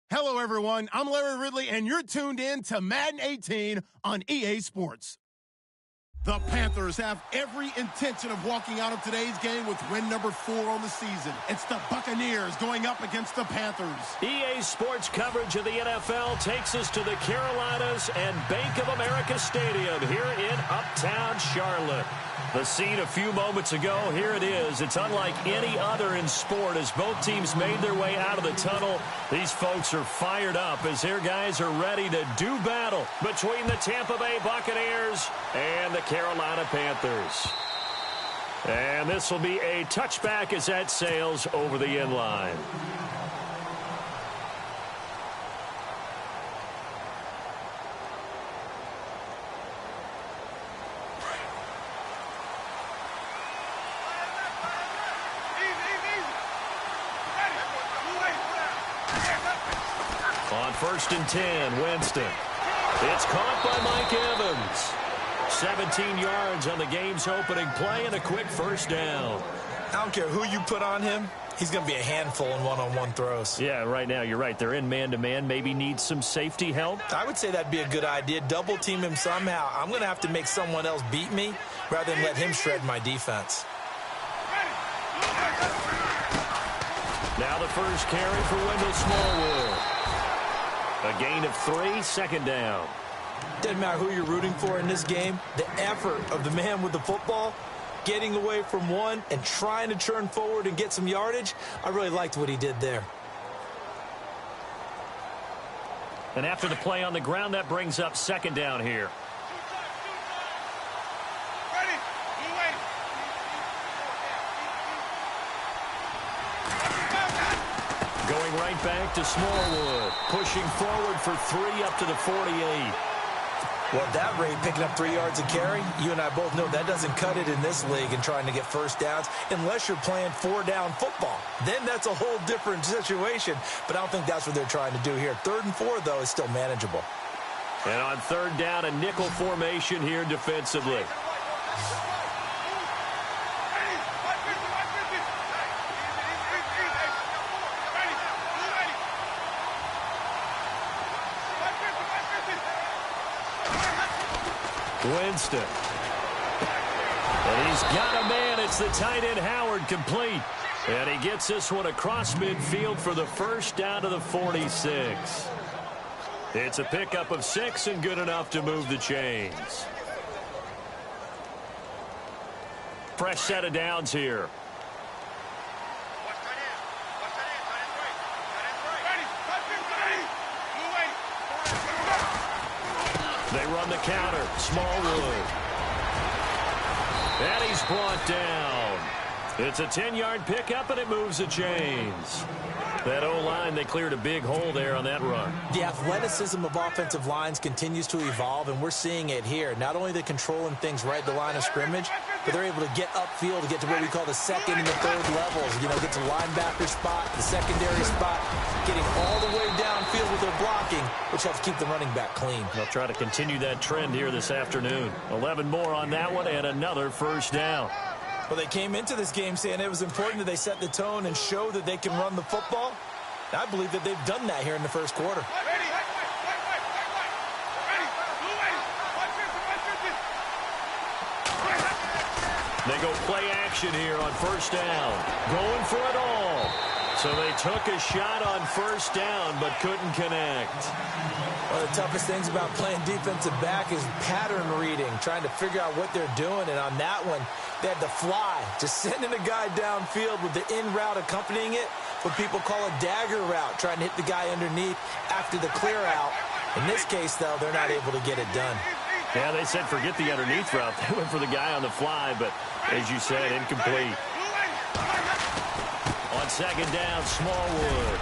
Hello, everyone. I'm Larry Ridley, and you're tuned in to Madden 18 on EA Sports. The Panthers have every intention of walking out of today's game with win number 4 on the season. It's the Buccaneers going up against the Panthers. EA Sports coverage of the NFL takes us to the Carolinas and Bank of America Stadium here in Uptown Charlotte. The scene a few moments ago, here it is. It's unlike any other in sport as both teams made their way out of the tunnel. These folks are fired up as their guys are ready to do battle between the Tampa Bay Buccaneers and the Carolina Panthers. And this will be a touchback as that sails over the end line. On 1st and 10, Winston. It's caught by Mike Evans. 17 yards on the game's opening play and a quick first down. I don't care who you put on him. He's going to be a handful in one-on-one throws. Yeah, right now, you're right. They're in man-to-man. Maybe need some safety help. I would say that'd be a good idea. Double team him somehow. I'm going to have to make someone else beat me rather than let him shred my defense. Now the first carry for Wendell Smallwood. A gain of 3, 2nd down. Doesn't matter who you're rooting for in this game. The effort of the man with the football, getting away from one and trying to turn forward and get some yardage, I really liked what he did there. And after the play on the ground, that brings up 2nd down here. Going right back to Smallwood, pushing forward for 3 up to the 48. Well, at that rate, picking up 3 yards a carry, you and I both know that doesn't cut it in this league and trying to get first downs unless you're playing 4-down football. Then that's a whole different situation, but I don't think that's what they're trying to do here. 3rd and 4, though, is still manageable. And on 3rd down, a nickel formation here defensively. Winston. And he's got a man. It's the tight end Howard complete. And he gets this one across midfield for the first down to the 46. It's a pickup of 6 and good enough to move the chains. Fresh set of downs here. They run the counter. Smallwood. And he's brought down. It's a 10-yard pickup, and it moves the chains. That O-line, they cleared a big hole there on that run. The athleticism of offensive lines continues to evolve, and we're seeing it here. Not only are they controlling things right at the line of scrimmage, but they're able to get upfield to get to what we call the 2nd and the 3rd levels. You know, get to the linebacker spot, the secondary spot, getting all the way downfield with their blocking, which helps keep the running back clean. They'll try to continue that trend here this afternoon. 11 more on that one and another first down. Well, they came into this game saying it was important that they set the tone and show that they can run the football. I believe that they've done that here in the first quarter. They go play action here on first down. Going for it all. So they took a shot on first down but couldn't connect. One of the toughest things about playing defensive back is pattern reading, trying to figure out what they're doing. And on that one, they had the fly, just sending a guy downfield with the in route accompanying it, what people call a dagger route, trying to hit the guy underneath after the clear out. In this case, though, they're not able to get it done. Yeah, they said forget the underneath route. They went for the guy on the fly, but as you said, incomplete. On 2nd down, Smallwood.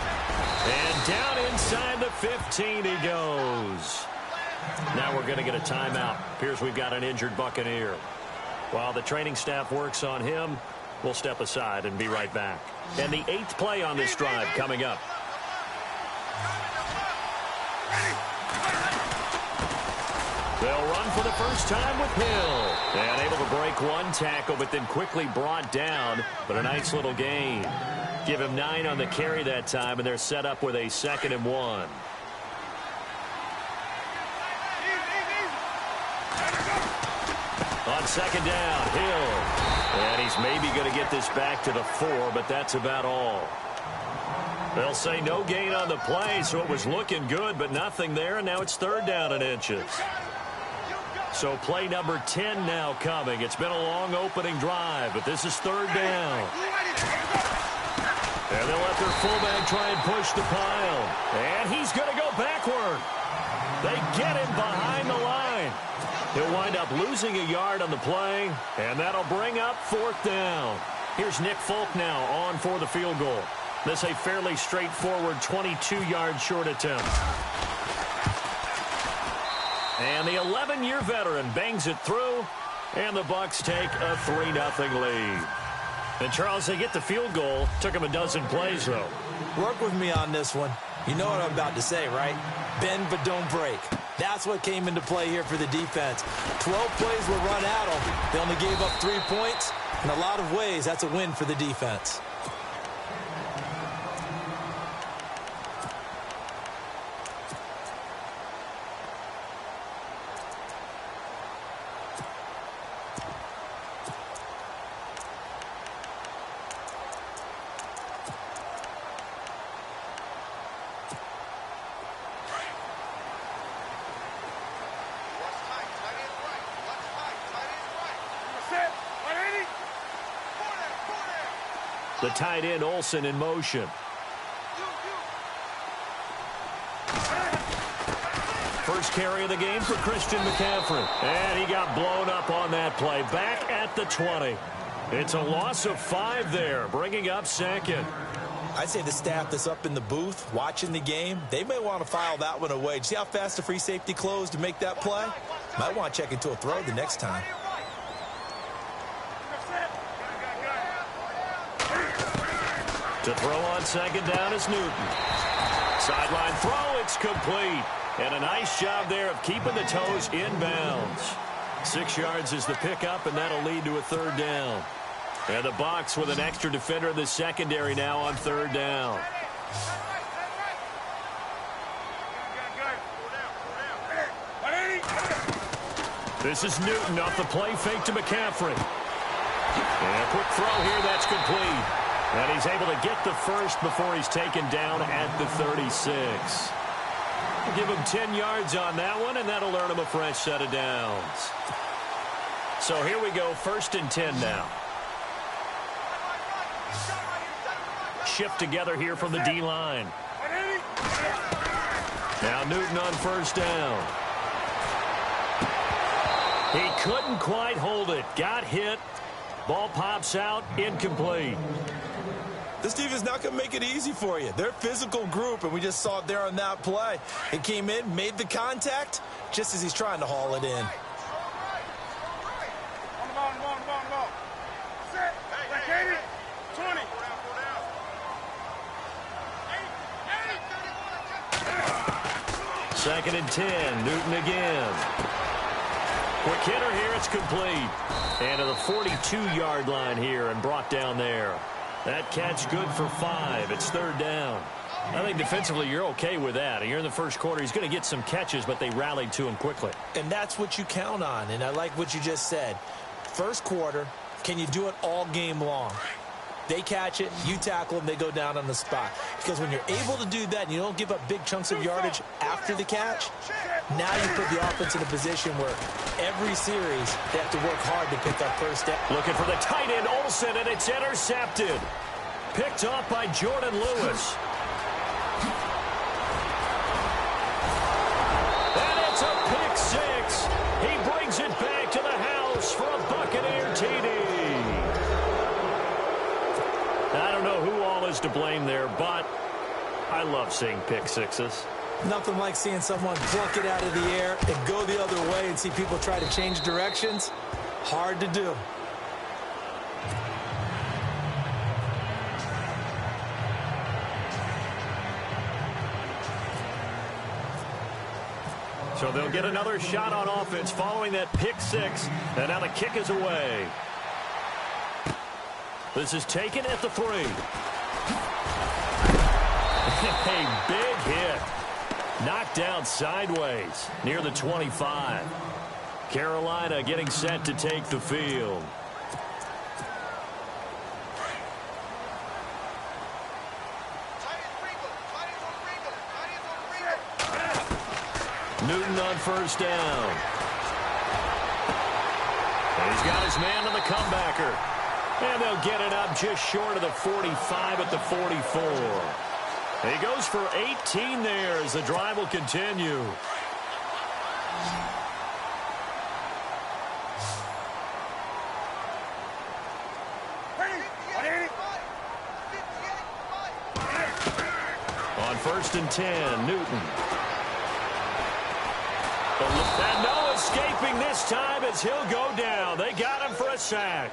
And down inside the 15 he goes. Now we're going to get a timeout. Appears we've got an injured Buccaneer. While the training staff works on him, we'll step aside and be right back. And the 8th play on this drive coming up. They'll run for the first time with Hill. And able to break one tackle, but then quickly brought down. But a nice little gain. Give him 9 on the carry that time, and they're set up with a 2nd and 1. On 2nd down, Hill. And he's maybe going to get this back to the 4, but that's about all. They'll say no gain on the play, so it was looking good, but nothing there, and now it's 3rd down and inches. So play number 10 now coming. It's been a long opening drive, but this is 3rd down. And they'll let their fullback try and push the pile. And he's going to go backward. They get him behind the line. He'll wind up losing a yard on the play, and that'll bring up 4th down. Here's Nick Folk now on for the field goal. This a fairly straightforward 22-yard short attempt. And the 11-year veteran bangs it through, and the Bucs take a 3-0 lead. And, Charles, they get the field goal. Took them a dozen plays, though. Work with me on this one. You know what I'm about to say, right? Bend but don't break. That's what came into play here for the defense. 12 plays were run at them. They only gave up 3 points. In a lot of ways, that's a win for the defense. The tight end, Olsen, in motion. First carry of the game for Christian McCaffrey. And he got blown up on that play. Back at the 20. It's a loss of 5 there, bringing up 2nd. I'd say the staff that's up in the booth watching the game, they may want to file that one away. See how fast the free safety closed to make that play? Might want to check into a throw the next time. To throw on 2nd down is Newton. Sideline throw, it's complete. And a nice job there of keeping the toes inbounds. 6 yards is the pickup, and that'll lead to a 3rd down. And the Bucs with an extra defender in the secondary now on 3rd down. This is Newton off the play fake to McCaffrey. And a quick throw here, that's complete. And he's able to get the first before he's taken down at the 36. We'll give him 10 yards on that one, and that'll earn him a fresh set of downs. So here we go, 1st and 10 now. Shift together here from the D-line. Now Newton on 1st down. He couldn't quite hold it. Got hit. Ball pops out, incomplete. This defense is not going to make it easy for you. They're a physical group, and we just saw it there on that play. It came in, made the contact, just as he's trying to haul it in. Second and 10, Newton again. Quick hitter here, it's complete. And to the 42-yard line here and brought down there. That catch good for 5. It's 3rd down. I think defensively you're okay with that. Here in the first quarter, he's going to get some catches, but they rallied to him quickly. And that's what you count on, and I like what you just said. First quarter, can you do it all game long? They catch it, you tackle them, they go down on the spot. Because when you're able to do that and you don't give up big chunks of yardage after the catch, now you put the offense in a position where every series they have to work hard to pick up first down. Looking for the tight end, Olsen, and it's intercepted. Picked off by Jordan Lewis. And it's a pick 6. He brings it back to the house for a Buccaneer TD. I don't know who all is to blame there, but I love seeing pick 6s. Nothing like seeing someone pluck it out of the air and go the other way and see people try to change directions. Hard to do. So they'll get another shot on offense following that pick six. And now the kick is away. This is taken at the 3. A big hit. Knocked down sideways near the 25. Carolina getting set to take the field. Newton on first down. And he's got his man on the comebacker. And they'll get it up just short of the 45 at the 44. He goes for 18 there as the drive will continue. On first and 10, Newton. And no escaping this time as he'll go down. They got him for a sack.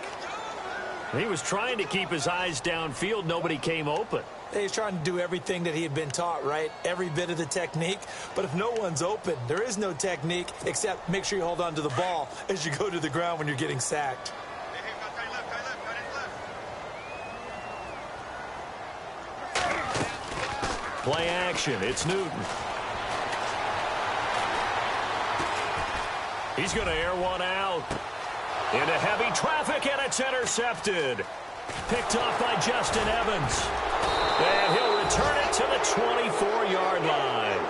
He was trying to keep his eyes downfield. Nobody came open. He's trying to do everything that he had been taught, right? Every bit of the technique. But if no one's open, there is no technique except make sure you hold on to the ball as you go to the ground when you're getting sacked. Play action. It's Newton. He's going to air one out. Into heavy traffic, and it's intercepted. Picked off by Justin Evans. And he'll return it to the 24-yard line.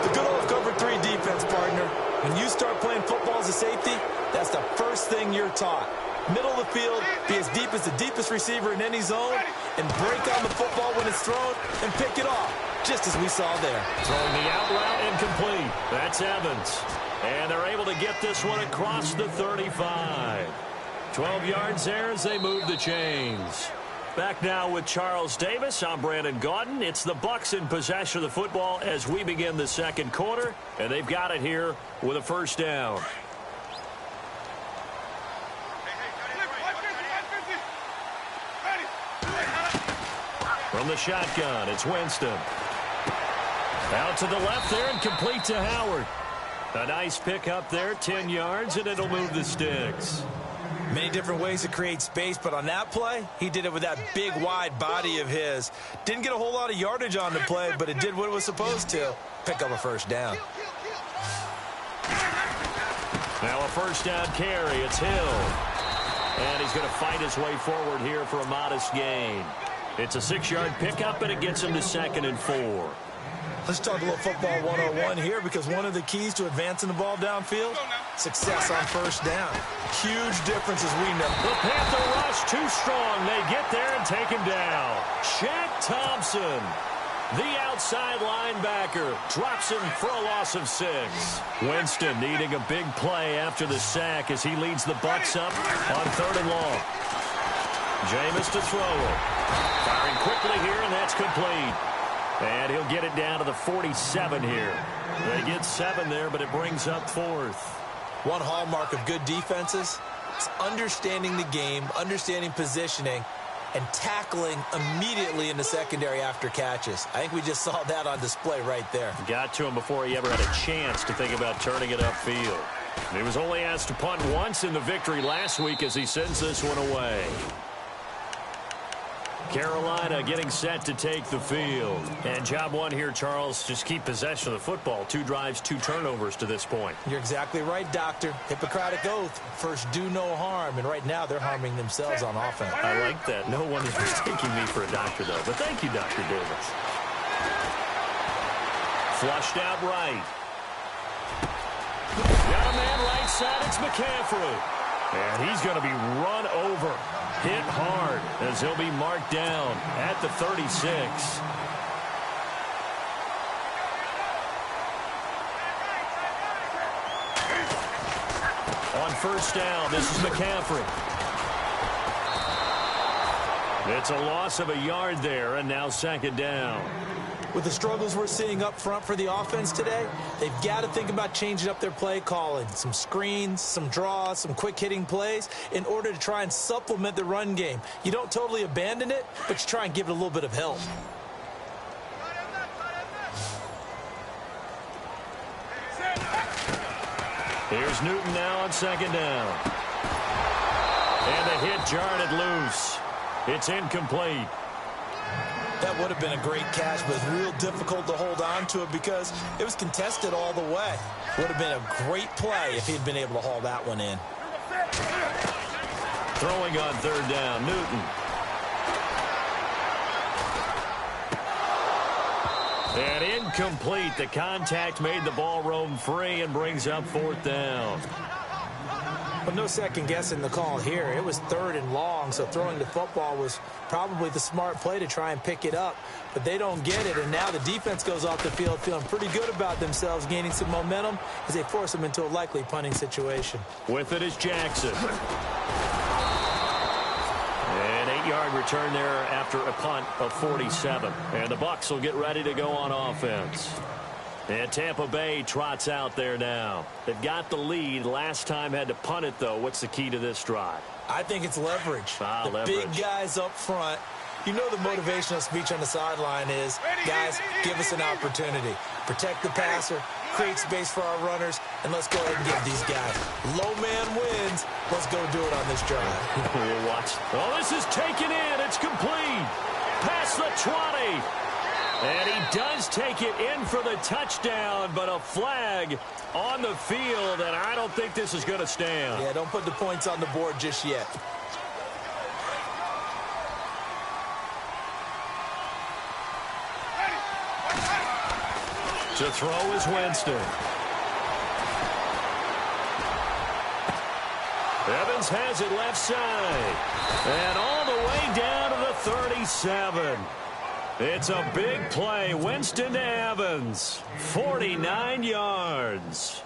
The good old cover 3 defense, partner. When you start playing football as a safety, that's the first thing you're taught. Middle of the field, be as deep as the deepest receiver in any zone, and break on the football when it's thrown and pick it off, just as we saw there. Throwing the out route incomplete. That's Evans. And they're able to get this one across the 35. 12 yards there as they move the chains. Back now with Charles Davis. I'm Brandon Gaudin. It's the Bucs in possession of the football as we begin the second quarter. And they've got it here with a first down. From the shotgun, it's Winston. Out to the left there and complete to Howard. A nice pick up there, 10 yards, and it'll move the sticks. Many different ways to create space, but on that play, he did it with that big, wide body of his. Didn't get a whole lot of yardage on the play, but it did what it was supposed to. Pick up a first down. Now a first down carry. It's Hill. And he's going to fight his way forward here for a modest gain. It's a 6-yard pickup, and it gets him to 2nd and 4. Let's talk a little football 101 here, because one of the keys to advancing the ball downfield, success on first down. Huge difference as we know. The Panther rush too strong. They get there and take him down. Shaq Thompson, the outside linebacker, drops him for a loss of 6. Winston needing a big play after the sack as he leads the Bucs up on 3rd and long. Jameis to throw it. Firing quickly here, and that's complete. And he'll get it down to the 47 here. They get 7 there, but it brings up 4th. One hallmark of good defenses is understanding the game, understanding positioning, and tackling immediately in the secondary after catches. I think we just saw that on display right there. Got to him before he ever had a chance to think about turning it upfield. He was only asked to punt once in the victory last week as he sends this one away. Carolina getting set to take the field. And job one here, Charles, just keep possession of the football. 2 drives, 2 turnovers to this point. You're exactly right, Doctor. Hippocratic oath. First, do no harm. And right now, they're harming themselves on offense. I like that. No one is mistaking me for a doctor, though. But thank you, Dr. Davis. Flushed out right. Got a man right side. It's McCaffrey. And he's going to be run over. Hit hard as he'll be marked down at the 36. On first down, this is McCaffrey. It's a loss of a yard there, and now 2nd down. With the struggles we're seeing up front for the offense today, they've got to think about changing up their play calling. Some screens, some draws, some quick-hitting plays in order to try and supplement the run game. You don't totally abandon it, but you try and give it a little bit of help. Here's Newton now on second down. And the hit jarred it loose. It's incomplete. That would have been a great catch, but real difficult to hold on to it because it was contested all the way. Would have been a great play if he'd been able to haul that one in. Throwing on third down, Newton. And incomplete. The contact made the ball roam free and brings up fourth down. But no second guessing the call here. It was third and long, so throwing the football was probably the smart play to try and pick it up. But they don't get it, and now the defense goes off the field feeling pretty good about themselves, gaining some momentum as they force them into a likely punting situation. With it is Jackson. An 8-yard return there after a punt of 47. And the Bucs will get ready to go on offense. And Tampa Bay trots out there now. They've got the lead. Last time had to punt it, though. What's the key to this drive? I think it's leverage. The big guys up front. You know the motivational speech on the sideline is, guys, give us an opportunity. Protect the passer, create space for our runners, and let's go ahead and give these guys. Low man wins. Let's go do it on this drive. We'll watch. Oh, this is taken in. It's complete. Past the 20. And he does take it in for the touchdown, but a flag on the field, and I don't think this is going to stand. Yeah, don't put the points on the board just yet. To throw is Winston. Evans has it left side. And all the way down to the 37. It's a big play. Winston to Evans. 49 yards.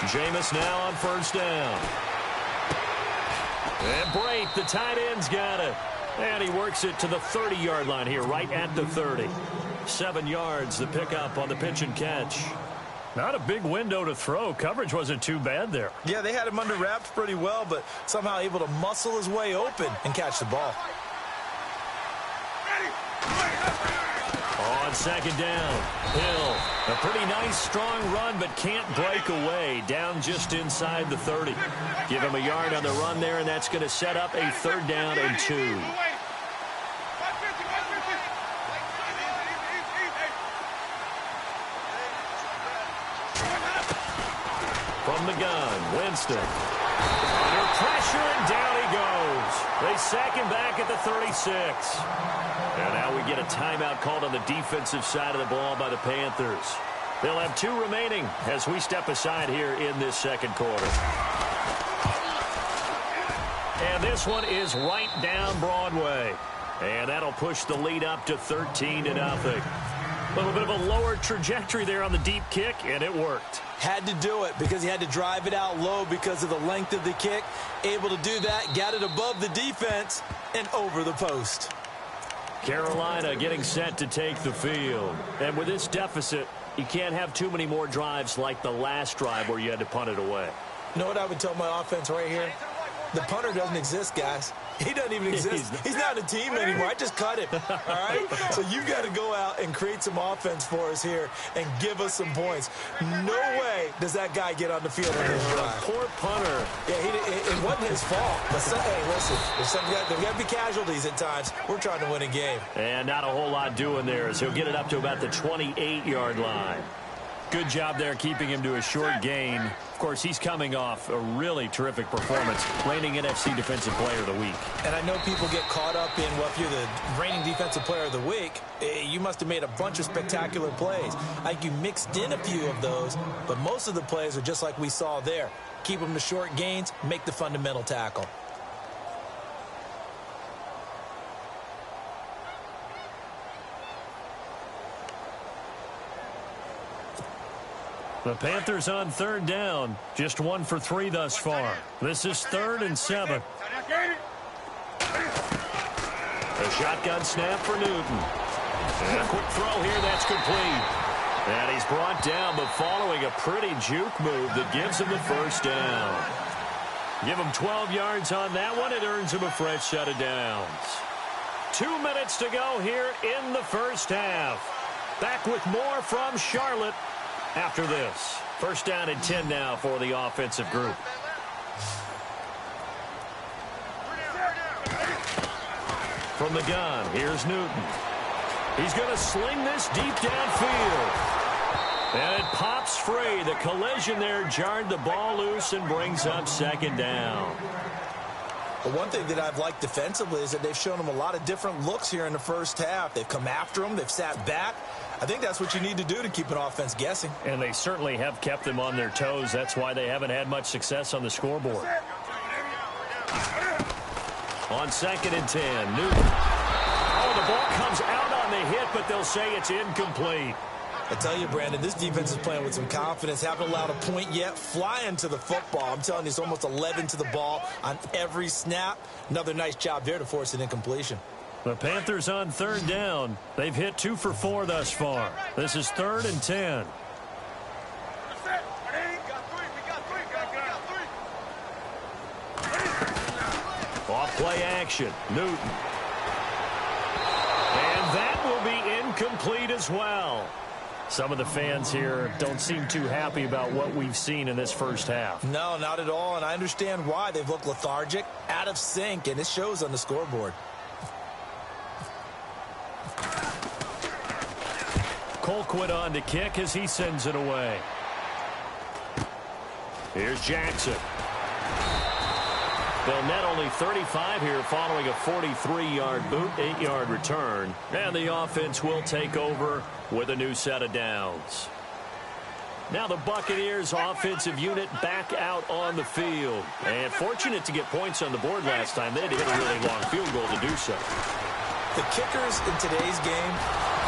Jameis now on first down. And Brate, the tight end's got it. And he works it to the 30-yard line here, right at the 30. 7 yards, the pickup on the pitch and catch. Not a big window to throw. Coverage wasn't too bad there. Yeah, they had him under wraps pretty well, but somehow able to muscle his way open and catch the ball. On second down, Hill. A pretty nice, strong run, but can't break away. Down just inside the 30. Give him a yard on the run there, and that's going to set up a third down and 2. From the gun, Winston. Under pressure, and down he goes. They sack him back at the 36. And now we get a timeout called on the defensive side of the ball by the Panthers. They'll have 2 remaining as we step aside here in this second quarter. And this one is right down Broadway. And that'll push the lead up to 13-0. A little bit of a lower trajectory there on the deep kick, and it worked. Had to do it because he had to drive it out low because of the length of the kick. Able to do that, got it above the defense, and over the post. Carolina getting set to take the field. And with this deficit, you can't have too many more drives like the last drive where you had to punt it away. You know what I would tell my offense right here? The punter doesn't exist, guys. He doesn't even exist. He's not a team anymore. I just cut him. All right? So you've got to go out and create some offense for us here and give us some points. No way does that guy get on the field on this drive. Poor punter. Yeah, it wasn't his fault. But hey, listen, there's got to be casualties at times. We're trying to win a game. And not a whole lot doing there as he'll get it up to about the 28-yard line. Good job there keeping him to a short gain. Of course, he's coming off a really terrific performance, reigning NFC Defensive Player of the Week. And I know people get caught up in, well, if you're the reigning Defensive Player of the Week, you must have made a bunch of spectacular plays. Like you mixed in a few of those, but most of the plays are just like we saw there. Keep them to short gains, make the fundamental tackle. The Panthers on third down, just 1 for 3 thus far. This is 3rd and 7. A shotgun snap for Newton. And a quick throw here, that's complete. And he's brought down, but following a pretty juke move that gives him the first down. Give him 12 yards on that one. It earns him a fresh set of downs. 2 minutes to go here in the first half. Back with more from Charlotte after this. First down and 10 now for the offensive group. From the gun, here's Newton. He's going to sling this deep downfield. And it pops free. The collision there jarred the ball loose and brings up second down. Well, one thing that I've liked defensively is that they've shown them a lot of different looks here in the first half. They've come after them. They've sat back. I think that's what you need to do to keep an offense guessing. And they certainly have kept them on their toes. That's why they haven't had much success on the scoreboard. On 2nd and 10, Newton. Oh, the ball comes out on the hit, but they'll say it's incomplete. I tell you, Brandon, this defense is playing with some confidence. Haven't allowed a point yet. Flying to the football. I'm telling you, it's almost 11 to the ball on every snap. Another nice job there to force an incompletion. The Panthers on 3rd down. They've hit 2 for 4 thus far. This is 3rd and 10. Off play action. Newton. And that will be incomplete as well. Some of the fans here don't seem too happy about what we've seen in this first half. No, not at all, and I understand why. They've looked lethargic, out of sync, and it shows on the scoreboard. Colquitt on to kick as he sends it away. Here's Jackson. They'll net only 35 here following a 43-yard boot, 8-yard return. And the offense will take over with a new set of downs. Now the Buccaneers offensive unit back out on the field. And fortunate to get points on the board last time. They had to hit a really long field goal to do so. The kickers in today's game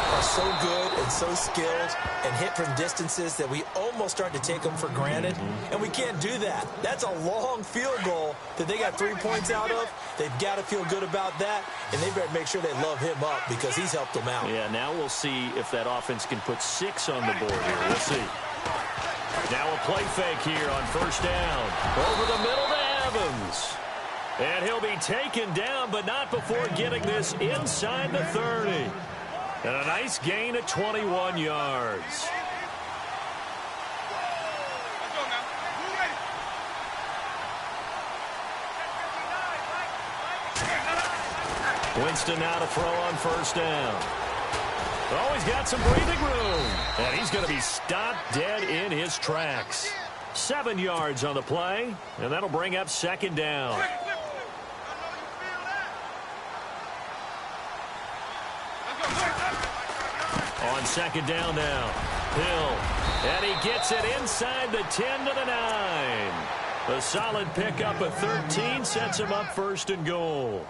are so good and so skilled and hit from distances that we almost start to take them for granted. And we can't do that. That's a long field goal that they got 3 points out of. They've got to feel good about that, and they better make sure they love him up because he's helped them out. Yeah, now we'll see if that offense can put 6 on the board here. We'll see. Now a play fake here on 1st down. Over the middle to Evans. And he'll be taken down, but not before getting this inside the 30. And a nice gain of 21 yards. Winston now to throw on 1st down. Oh, he's got some breathing room. And he's going to be stopped dead in his tracks. 7 yards on the play, and that'll bring up 2nd down. On 2nd down now, Hill, and he gets it inside the 10 to the 9. A solid pickup of 13 sets him up 1st and goal.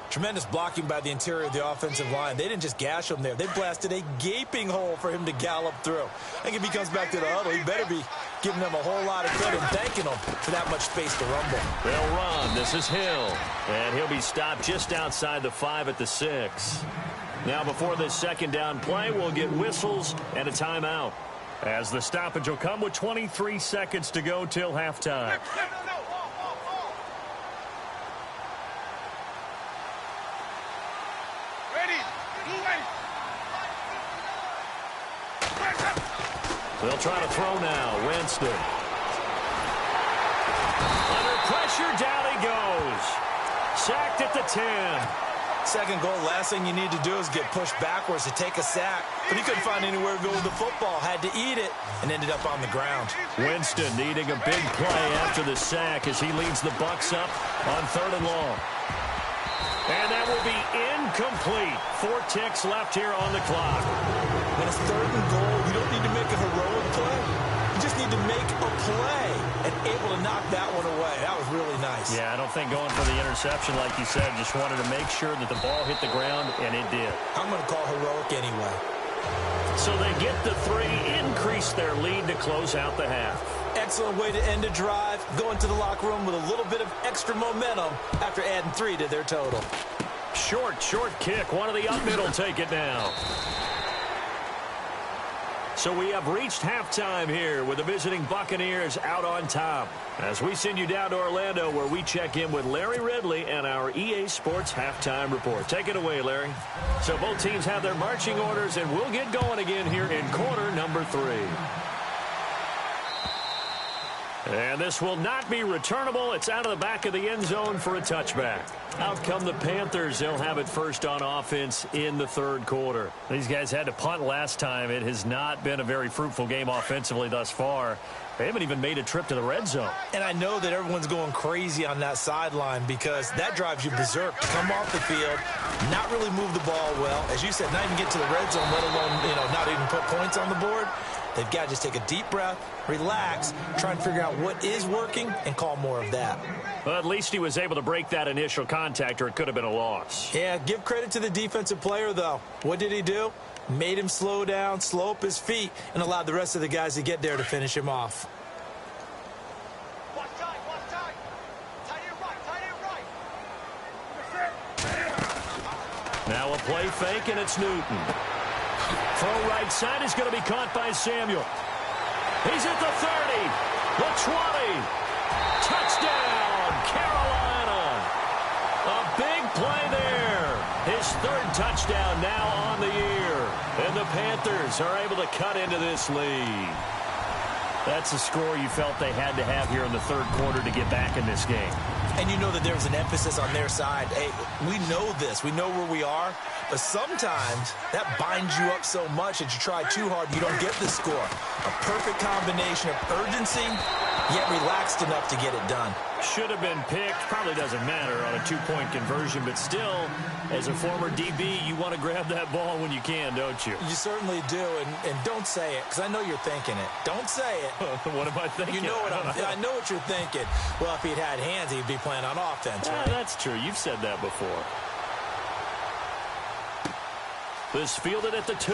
Tremendous blocking by the interior of the offensive line. They didn't just gash him there. They blasted a gaping hole for him to gallop through. I think if he comes back to the huddle, he better be giving them a whole lot of credit and thanking them for that much space to rumble. They'll run. This is Hill, and he'll be stopped just outside the 5 at the 6. Now before this 2nd down play, we'll get whistles and a timeout, as the stoppage will come with 23 seconds to go till halftime. They'll try to throw now. Winston. Under pressure, down he goes. Sacked at the 10. 2nd goal, last thing you need to do is get pushed backwards to take a sack. But he couldn't find anywhere to go with the football. Had to eat it and ended up on the ground. Winston needing a big play after the sack as he leads the Bucs up on 3rd and long. And that will be incomplete. 4 ticks left here on the clock. When it's 3rd and goal, you don't need to make a heroic play. You just need to make a play and able to knock that one away. That was really nice. Yeah, I don't think going for the interception, like you said, just wanted to make sure that the ball hit the ground, and it did. I'm going to call heroic anyway. So they get the 3, increase their lead to close out the half. Excellent way to end a drive. Go into the locker room with a little bit of extra momentum after adding 3 to their total. Short kick. One of the up middle take it now. So we have reached halftime here with the visiting Buccaneers out on top. As we send you down to Orlando where we check in with Larry Ridley and our EA Sports Halftime Report. Take it away, Larry. So both teams have their marching orders, and we'll get going again here in quarter number 3. And this will not be returnable. It's out of the back of the end zone for a touchback. Out come the Panthers. They'll have it first on offense in the third quarter. These guys had to punt last time. It has not been a very fruitful game offensively thus far. They haven't even made a trip to the red zone. And I know that everyone's going crazy on that sideline because that drives you berserk to come off the field, not really move the ball well. As you said, not even get to the red zone, let alone, not even put points on the board. They've got to just take a deep breath, relax, try and figure out what is working, and call more of that. Well, at least he was able to break that initial contact, or it could have been a loss. Yeah, give credit to the defensive player, though. What did he do? Made him slow down, slow up his feet, and allowed the rest of the guys to get there to finish him off. Now a play fake, and it's Newton. Throw right side is going to be caught by Samuel. He's at the 30, the 20. Touchdown, Carolina. A big play there. His third touchdown now on the year. And the Panthers are able to cut into this lead. That's a score you felt they had to have here in the third quarter to get back in this game. And you know that there's an emphasis on their side. Hey, we know this. We know where we are. But sometimes that binds you up so much that you try too hard, you don't get the score. A perfect combination of urgency, yet relaxed enough to get it done. Should have been picked. Probably doesn't matter on a two-point conversion. But still, as a former DB, you want to grab that ball when you can, don't you? You certainly do. And don't say it, because I know you're thinking it. Don't say it. What am I thinking? You know what I know what you're thinking. Well, if he'd had hands, he'd be playing on offense, right? That's true. You've said that before. This fielded at the 2.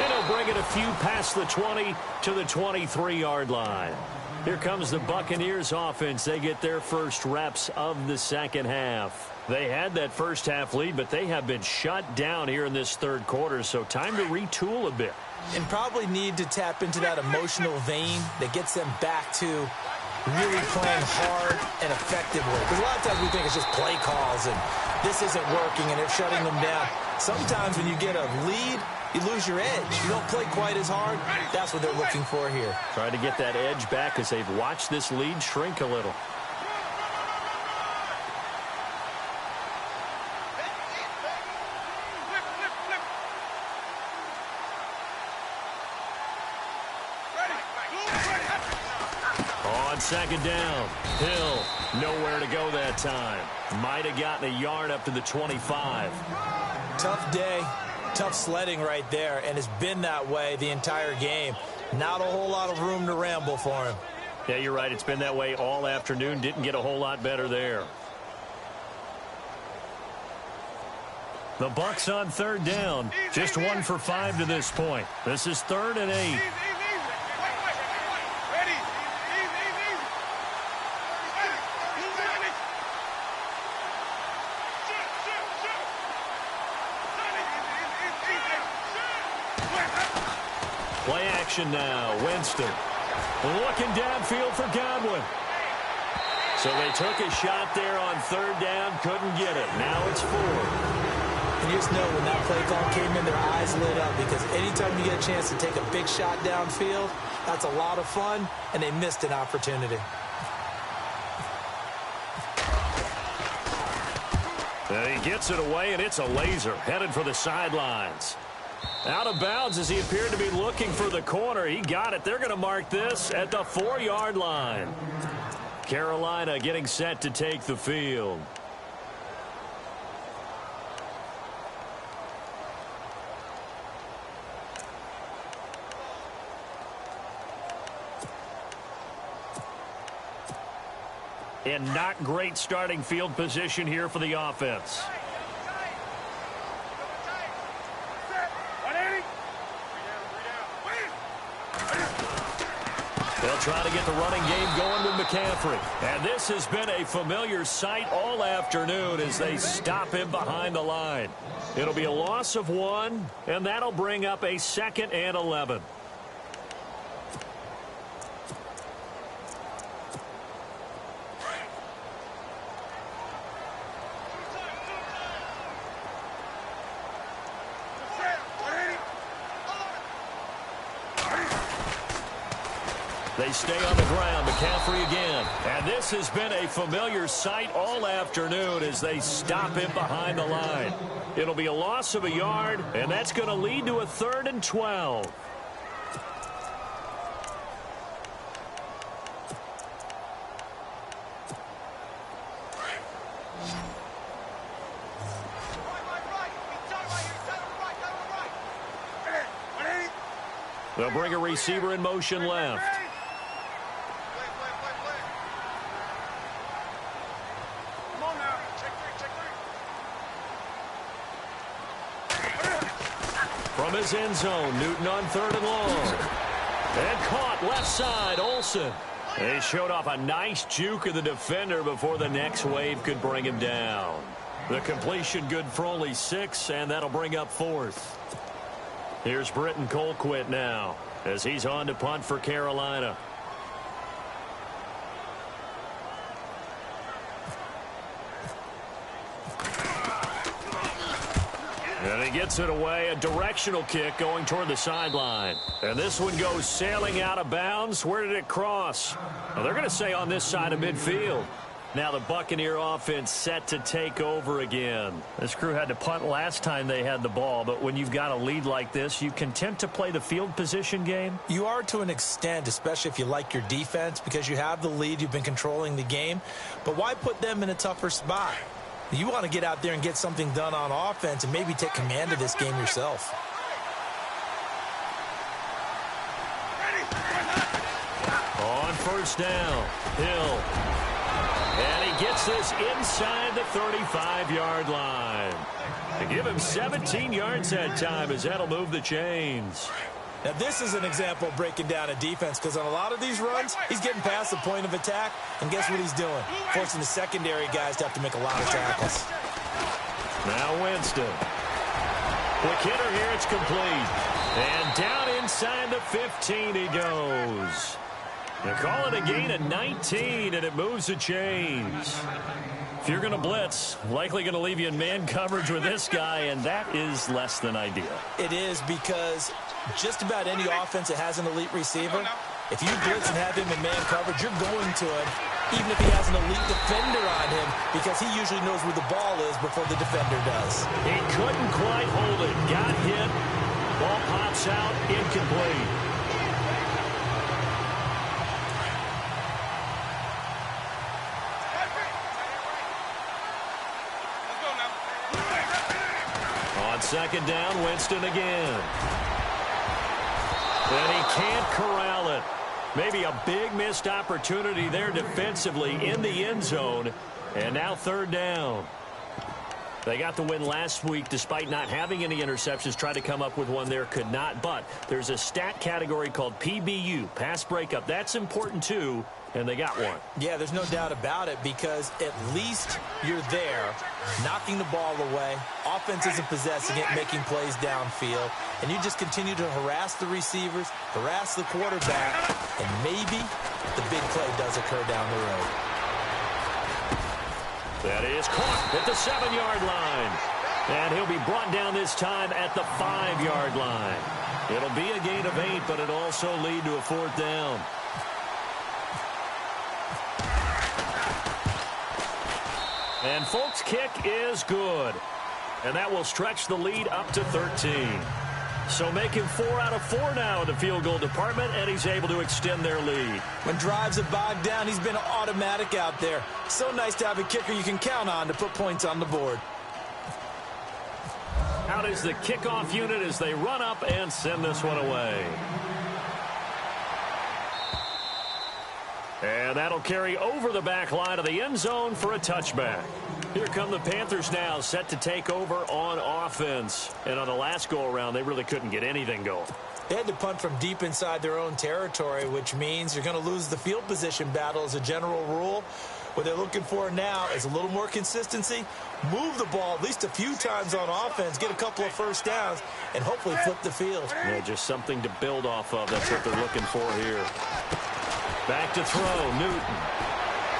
And he'll bring it a few past the 20 to the 23-yard line. Here comes the Buccaneers offense. They get their first reps of the second half. They had that first half lead, but they have been shut down here in this third quarter, so time to retool a bit. And probably need to tap into that emotional vein that gets them back to really playing hard and effectively. Because a lot of times we think it's just play calls and this isn't working and they're shutting them down. Sometimes when you get a lead, you lose your edge. You don't play quite as hard. That's what they're looking for here. Trying to get that edge back as they've watched this lead shrink a little. On second down, Hill nowhere to go that time. Might have gotten a yard up to the 25. Tough day, tough sledding right there, and it's been that way the entire game. Not a whole lot of room to ramble for him. Yeah, you're right. It's been that way all afternoon. Didn't get a whole lot better there. The Bucs on third down. Just 1 for 5 to this point. This is 3rd and 8. Play action now. Winston looking downfield for Godwin. So they took a shot there on third down. Couldn't get it. Now it's 4. And you just know when that play call came in, their eyes lit up because anytime you get a chance to take a big shot downfield, that's a lot of fun, and they missed an opportunity. He gets it away, and it's a laser headed for the sidelines. Out of bounds as he appeared to be looking for the corner. He got it. They're going to mark this at the 4-yard line. Carolina getting set to take the field. And not great starting field position here for the offense. They'll try to get the running game going with McCaffrey. And this has been a familiar sight all afternoon as they stop him behind the line. It'll be a loss of 1, and that'll bring up a 2nd and 11. They stay on the ground. McCaffrey again. And this has been a familiar sight all afternoon as they stop him behind the line. It'll be a loss of a yard, and that's going to lead to a 3rd and 12. They'll bring a receiver in motion left. From his end zone, Newton on 3rd and long. And caught left side, Olsen. They showed off a nice juke of the defender before the next wave could bring him down. The completion good for only 6, and that'll bring up 4th. Here's Britton Colquitt now as he's on to punt for Carolina. And he gets it away, a directional kick going toward the sideline. And this one goes sailing out of bounds. Where did it cross? Well, they're going to say on this side of midfield. Now the Buccaneer offense set to take over again. This crew had to punt last time they had the ball, but when you've got a lead like this, you content to play the field position game? You are to an extent, especially if you like your defense, because you have the lead, you've been controlling the game. But why put them in a tougher spot? You want to get out there and get something done on offense and maybe take command of this game yourself. On 1st down, Hill. And he gets this inside the 35-yard line. To give him 17 yards that time as that'll move the chains. Now, this is an example of breaking down a defense because on a lot of these runs, he's getting past the point of attack, and guess what he's doing? Forcing the secondary guys to have to make a lot of tackles. Now Winston. Quick hitter here, it's complete. And down inside the 15 he goes. They call it a gain of 19, and it moves the chains. If you're going to blitz, likely going to leave you in man coverage with this guy, and that is less than ideal. It is because just about any offense that has an elite receiver, if you blitz and have him in man coverage, you're going to him, even if he has an elite defender on him, because he usually knows where the ball is before the defender does. He couldn't quite hold it. Got hit. Ball pops out. Incomplete. On 2nd down, Winston again. And he can't corral it. Maybe a big missed opportunity there defensively in the end zone. And now 3rd down. They got the win last week despite not having any interceptions. Tried to come up with one there, could not. But there's a stat category called PBU, pass breakup. That's important too, and they got one. Yeah, there's no doubt about it because at least you're there, knocking the ball away. Offense isn't possessing it, making plays downfield. And you just continue to harass the receivers, harass the quarterback, and maybe the big play does occur down the road. That is caught at the 7-yard line. And he'll be brought down this time at the 5-yard line. It'll be a gain of 8, but it'll also lead to a 4th down. And folks, kick is good. And that will stretch the lead up to 13. So making 4 out of 4 now in the field goal department, and he's able to extend their lead. When drives have bogged down, he's been automatic out there. So nice to have a kicker you can count on to put points on the board. Out is the kickoff unit as they run up and send this one away. And that'll carry over the back line of the end zone for a touchback. Here come the Panthers now, set to take over on offense. And on the last go-around, they really couldn't get anything going. They had to punt from deep inside their own territory, which means you're going to lose the field position battle as a general rule. What they're looking for now is a little more consistency, move the ball at least a few times on offense, get a couple of first downs, and hopefully flip the field. Yeah, just something to build off of. That's what they're looking for here. Back to throw, Newton.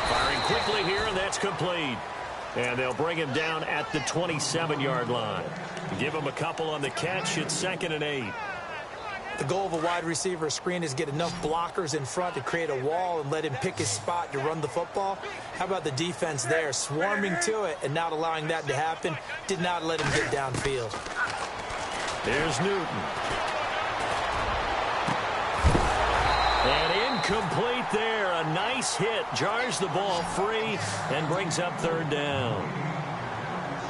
Firing quickly here, and that's complete. And they'll bring him down at the 27-yard line. Give him a couple on the catch. It's 2nd and 8. The goal of a wide receiver screen is get enough blockers in front to create a wall and let him pick his spot to run the football. How about the defense there, swarming to it and not allowing that to happen? Did not let him get downfield. There's Newton. And incomplete there. A nice hit. Jars the ball free and brings up 3rd down.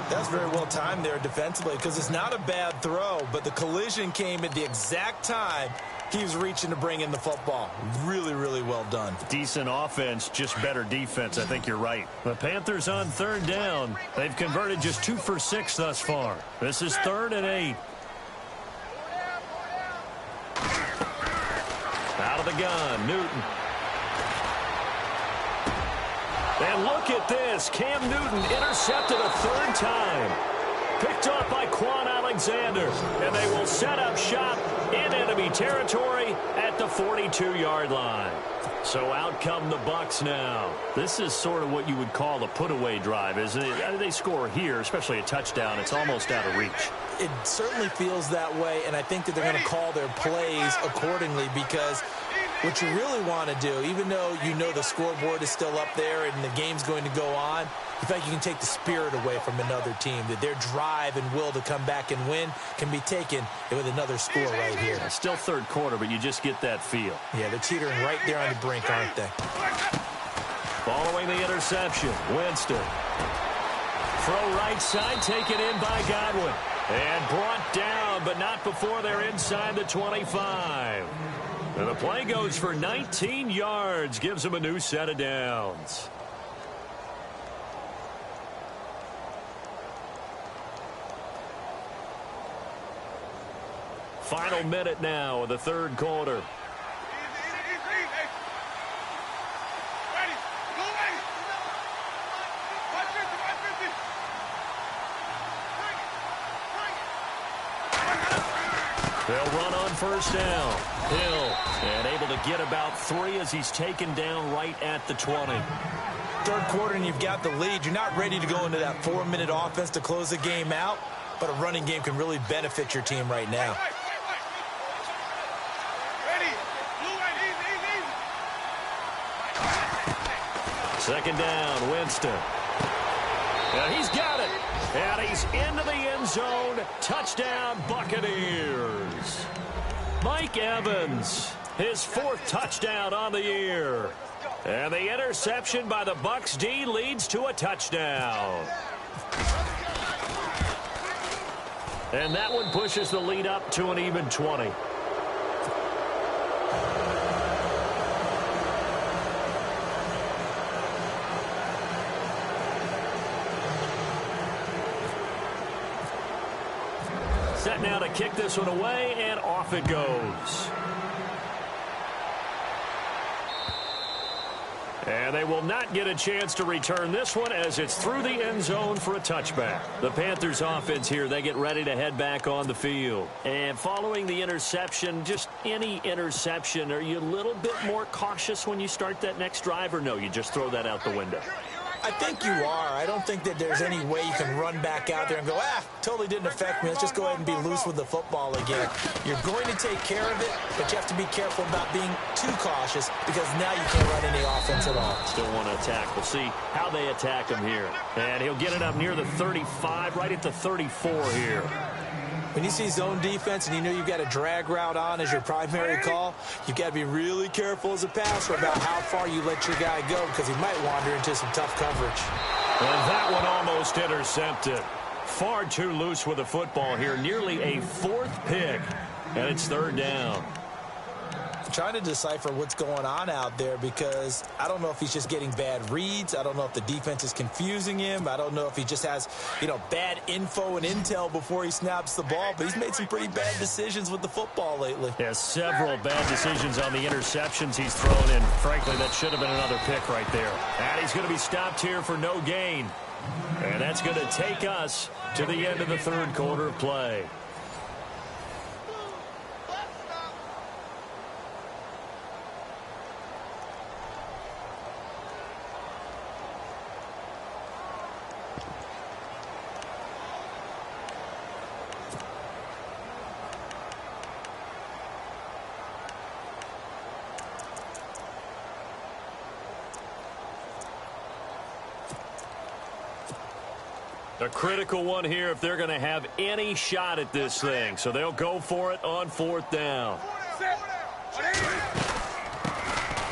That's very well timed there defensively because it's not a bad throw, but the collision came at the exact time he was reaching to bring in the football. Really, really well done. Decent offense, just better defense. I think you're right. The Panthers on 3rd down. They've converted just 2 for 6 thus far. This is 3rd and 8. Out of the gun, Newton. And look at this. Cam Newton intercepted a 3rd time. Picked off by Quan Alexander. And they will set up shop in enemy territory at the 42-yard line. So out come the Bucs now. This is sort of what you would call a put-away drive, isn't it? They score here, especially a touchdown. It's almost out of reach. It certainly feels that way, and I think that they're going to call their plays accordingly because what you really want to do, even though you know the scoreboard is still up there and the game's going to go on, the fact you can take the spirit away from another team, that their drive and will to come back and win can be taken with another score right here. Still 3rd quarter, but you just get that feel. Yeah, they're teetering right there on the brink, aren't they? Following the interception, Winston. Throw right side, taken in by Godwin. And brought down, but not before they're inside the 25. And the play goes for 19 yards, gives them a new set of downs. Final minute now of the 3rd quarter. They'll run on 1st down. Hill, and able to get about 3 as he's taken down right at the 20. 3rd quarter and you've got the lead. You're not ready to go into that 4-minute offense to close the game out, but a running game can really benefit your team right now. Second down, Winston. And he's got it. And he's into the end zone. Touchdown, Buccaneers. Mike Evans, his 4th touchdown on the year. And the interception by the Bucs D leads to a touchdown. And that one pushes the lead up to an even 20. Set now to kick this one away, and off it goes. And they will not get a chance to return this one as it's through the end zone for a touchback. The Panthers offense here, they get ready to head back on the field. And following the interception, just any interception, are you a little bit more cautious when you start that next drive, or no, you just throw that out the window? I think you are. I don't think that there's any way you can run back out there and go, totally didn't affect me. Let's just go ahead and be loose with the football again. You're going to take care of it, but you have to be careful about being too cautious because now you can't run any offense at all. Still want to attack. We'll see how they attack him here. And he'll get it up near the 35, right at the 34 here. When you see zone defense and you know you've got a drag route on as your primary call, you've got to be really careful as a passer about how far you let your guy go because he might wander into some tough coverage. And that one almost intercepted. Far too loose with the football here. Nearly a 4th pick. And it's 3rd down. trying to decipher what's going on out there because I don't know if he's just getting bad reads. I don't know if the defense is confusing him. I don't know if he just has, bad info and intel before he snaps the ball. But he's made some pretty bad decisions with the football lately. Yeah, several bad decisions on the interceptions he's thrown in. Frankly, that should have been another pick right there. And he's going to be stopped here for no gain. And that's going to take us to the end of the third quarter of play. A critical one here if they're going to have any shot at this thing. So they'll go for it on fourth down.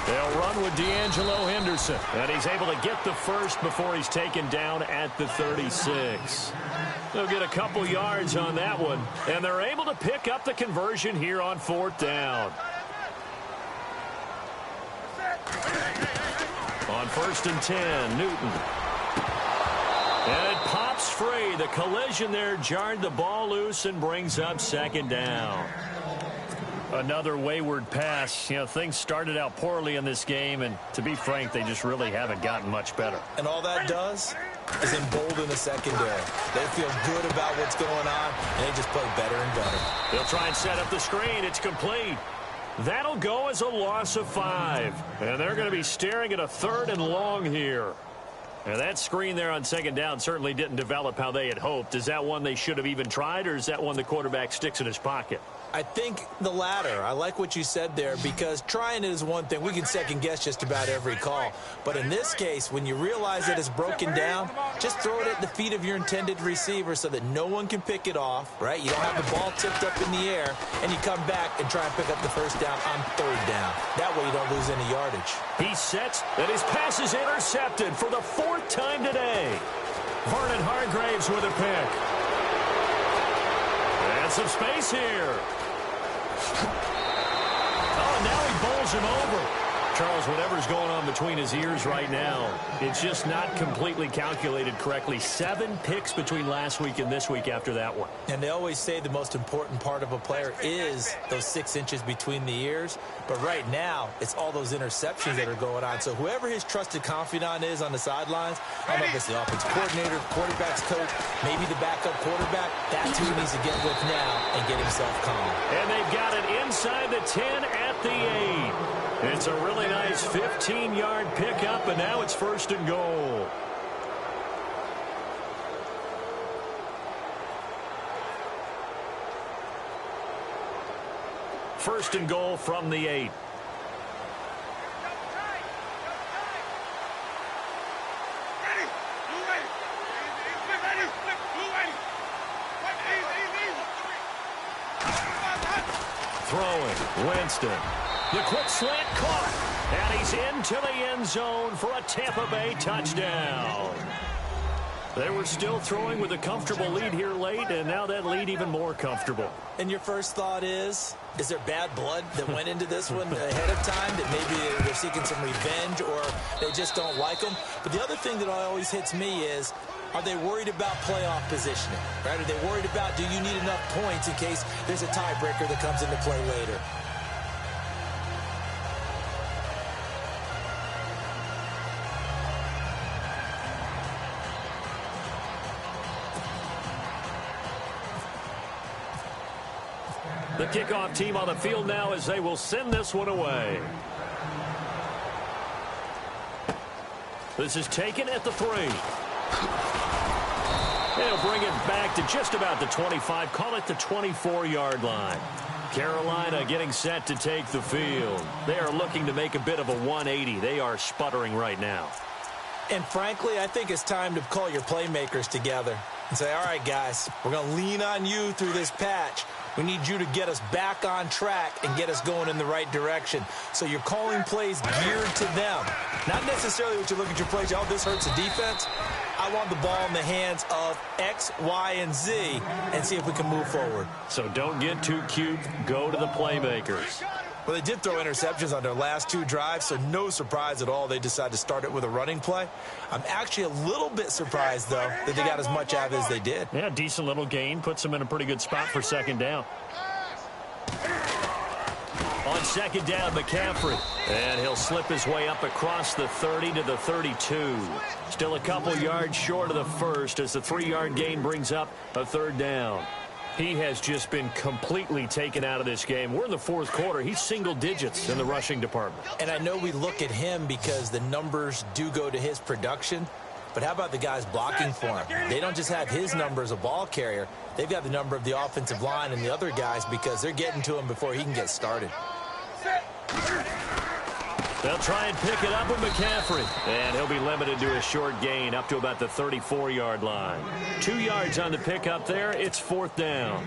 They'll run with D'Angelo Henderson. And he's able to get the first before he's taken down at the 36. They'll get a couple yards on that one. And they're able to pick up the conversion here on fourth down. On 1st and 10, Newton. And it pops free. The collision there jarred the ball loose and brings up 2nd down. Another wayward pass. Things started out poorly in this game, and to be frank, they just really haven't gotten much better. And all that does is embolden the secondary. They feel good about what's going on, and they just play better and better. They'll try and set up the screen. It's complete. That'll go as a loss of 5. And they're going to be staring at a 3rd and long here. And that screen there on 2nd down certainly didn't develop how they had hoped. Is that one they should have even tried, or is that one the quarterback sticks in his pocket? I think the latter. I like what you said there because trying it is one thing. We can second guess just about every call. But in this case, when you realize that it's broken down, just throw it at the feet of your intended receiver so that no one can pick it off, right? You don't have the ball tipped up in the air, and you come back and try and pick up the 1st down on 3rd down. That way you don't lose any yardage. He sets, and his pass is intercepted for the 4th time today. Vernon Hargreaves with a pick. And some space here. Oh, now he bowls him over. Charles, whatever's going on between his ears right now, it's just not completely calculated correctly. 7 picks between last week and this week after that one. And they always say the most important part of a player is those 6 inches between the ears. But right now, it's all those interceptions that are going on. So whoever his trusted confidant is on the sidelines, I don't know if it's the offensive coordinator, quarterback's coach, maybe the backup quarterback, that's who he needs to get with now and get himself calm. And they've got it inside the 10 at the 8. It's a really nice 15-yard pickup, and now it's 1st and goal. First and goal from the 8. Throwing, Winston. The quick slant caught, and he's into the end zone for a Tampa Bay touchdown. They were still throwing with a comfortable lead here late, and now that lead even more comfortable. And your first thought is there bad blood that went into this one ahead of time, that maybe they're seeking some revenge or they just don't like them? But the other thing that always hits me is, are they worried about playoff positioning? Right? Are they worried about, do you need enough points in case there's a tiebreaker that comes into play later? The kickoff team on the field now as they will send this one away. This is taken at the 3. They'll bring it back to just about the 25, call it the 24-yard line. Carolina getting set to take the field. They are looking to make a bit of a 180. They are sputtering right now. And frankly, I think it's time to call your playmakers together and say, all right, guys, we're going to lean on you through this patch. We need you to get us back on track and get us going in the right direction. So you're calling plays geared to them. Not necessarily what you look at your plays, oh, this hurts the defense. I want the ball in the hands of X, Y, and Z and see if we can move forward. So don't get too cute. Go to the playmakers. Well, they did throw interceptions on their last 2 drives, so no surprise at all they decided to start it with a running play. I'm actually a little bit surprised, though, that they got as much out of it as they did. Yeah, decent little gain. Puts them in a pretty good spot for second down. On second down, McCaffrey. And he'll slip his way up across the 30 to the 32. Still a couple yards short of the first as the 3-yard gain brings up a third down. He has just been completely taken out of this game. We're in the fourth quarter. He's single digits in the rushing department. And I know we look at him because the numbers do go to his production. But how about the guys blocking for him? They don't just have his number as a ball carrier. They've got the number of the offensive line and the other guys because they're getting to him before he can get started. They'll try and pick it up with McCaffrey. And he'll be limited to a short gain up to about the 34-yard line. 2 yards on the pickup there. It's fourth down.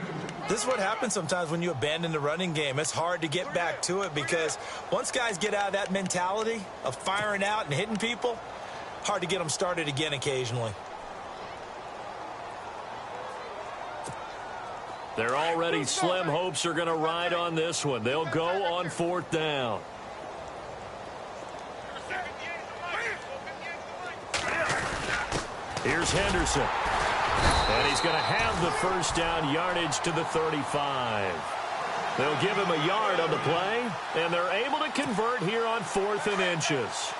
This is what happens sometimes when you abandon the running game. It's hard to get back to it because once guys get out of that mentality of firing out and hitting people, hard to get them started again occasionally. Their already slim hopes are going to ride on this one. They'll go on fourth down. Here's Henderson. And he's going to have the first down, yardage to the 35. They'll give him a yard on the play, and they're able to convert here on 4th and inches.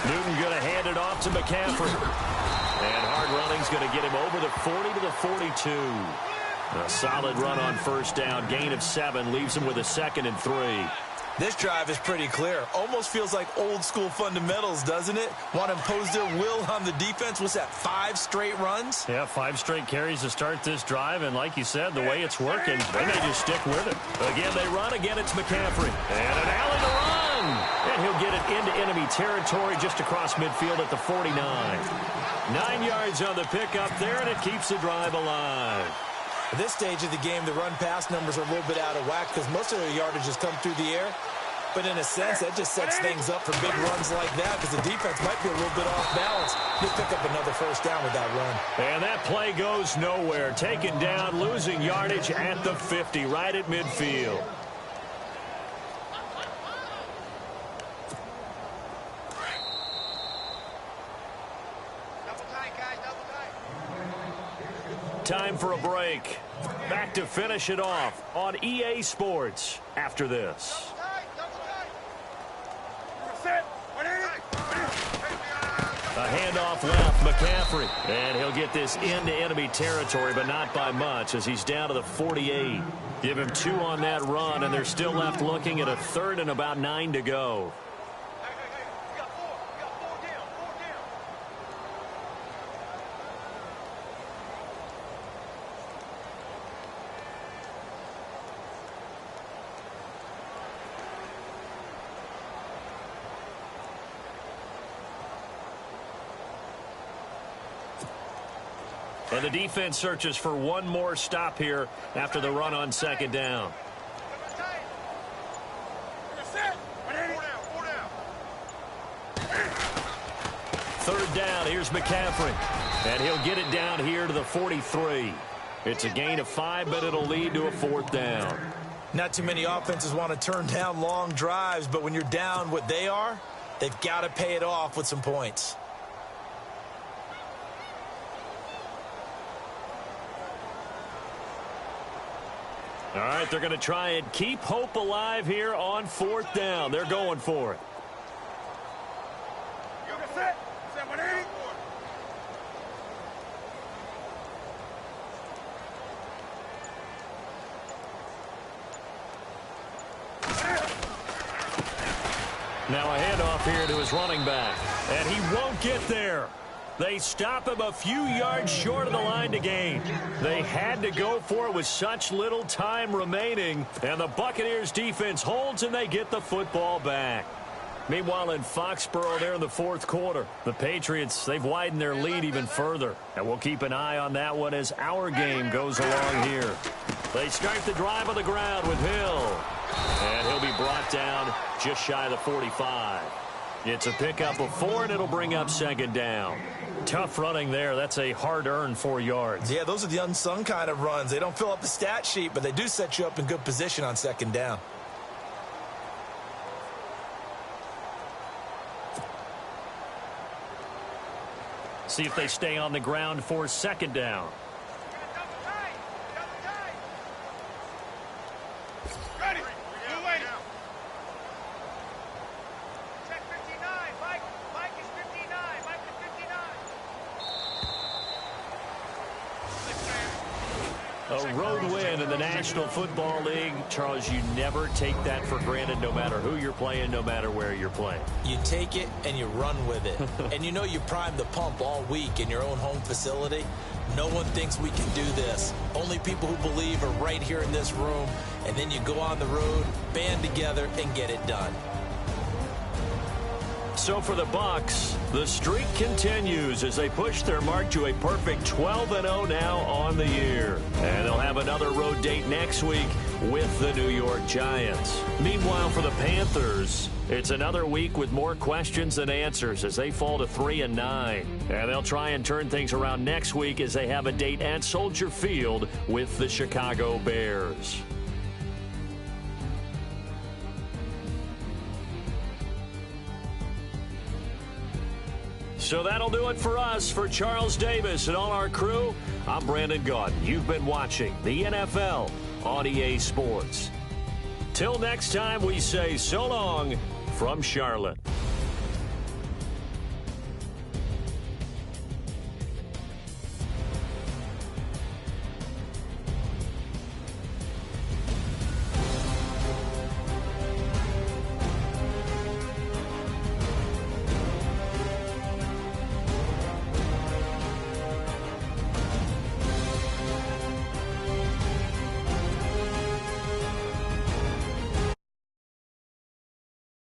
Newton going to hand it off to McCaffrey. And hard running's going to get him over the 40 to the 42. A solid run on first down. Gain of 7 leaves him with a 2nd and 3. This drive is pretty clear. Almost feels like old school fundamentals, doesn't it? Want to impose their will on the defense. What's that, 5 straight runs? Yeah, 5 straight carries to start this drive. And like you said, the way it's working, they may just stick with it. Again, they run. Again, it's McCaffrey. And an alley to run. And he'll get it into enemy territory just across midfield at the 49. 9 yards on the pickup there, and it keeps the drive alive. At this stage of the game, the run-pass numbers are a little bit out of whack because most of their yardage has come through the air. But in a sense, that just sets things up for big runs like that because the defense might be a little bit off balance. He'll pick up another first down with that run. And that play goes nowhere. Taken down, losing yardage at the 50, right at midfield. Time for a break. Back to finish it off on EA Sports after this. A handoff left, McCaffrey. And he'll get this into enemy territory, but not by much as he's down to the 48. Give him 2 on that run, and they're still left looking at a 3rd and about 9 to go. And the defense searches for one more stop here after the run on second down. Third down, here's McCaffrey. And he'll get it down here to the 43. It's a gain of 5, but it'll lead to a 4th down. Not too many offenses want to turn down long drives, but when you're down what they are, they've got to pay it off with some points. All right, they're going to try and keep hope alive here on 4th down. They're going for it. Now a handoff here to his running back, and he won't get there. They stop him a few yards short of the line to gain. They had to go for it with such little time remaining, and the Buccaneers defense holds and they get the football back. Meanwhile, in Foxborough, they're in the 4th quarter. The Patriots, they've widened their lead even further, and we'll keep an eye on that one as our game goes along here. They start the drive on the ground with Hill, and he'll be brought down just shy of the 45. It's a pickup of 4, and it'll bring up second down. Tough running there. That's a hard-earned 4 yards. Yeah, those are the unsung kind of runs. They don't fill up the stat sheet, but they do set you up in good position on second down. See if they stay on the ground for second down. Ready. Blue lane. Check 59. Mike is 59. Mike is 59. A road win in the National Football League. Charles, you never take that for granted no matter who you're playing, no matter where you're playing. You take it and you run with it. And you know you primed the pump all week in your own home facility. No one thinks we can do this. Only people who believe are right here in this room. And then you go on the road, band together, and get it done. So for the Bucs, the streak continues as they push their mark to a perfect 12-0 now on the year. And they'll have another road date next week with the New York Giants. Meanwhile, for the Panthers, it's another week with more questions than answers as they fall to 3-9. And they'll try and turn things around next week as they have a date at Soldier Field with the Chicago Bears. So that'll do it for us. For Charles Davis and all our crew, I'm Brandon Gaudin. You've been watching the NFL on EA Sports. Till next time, we say so long from Charlotte.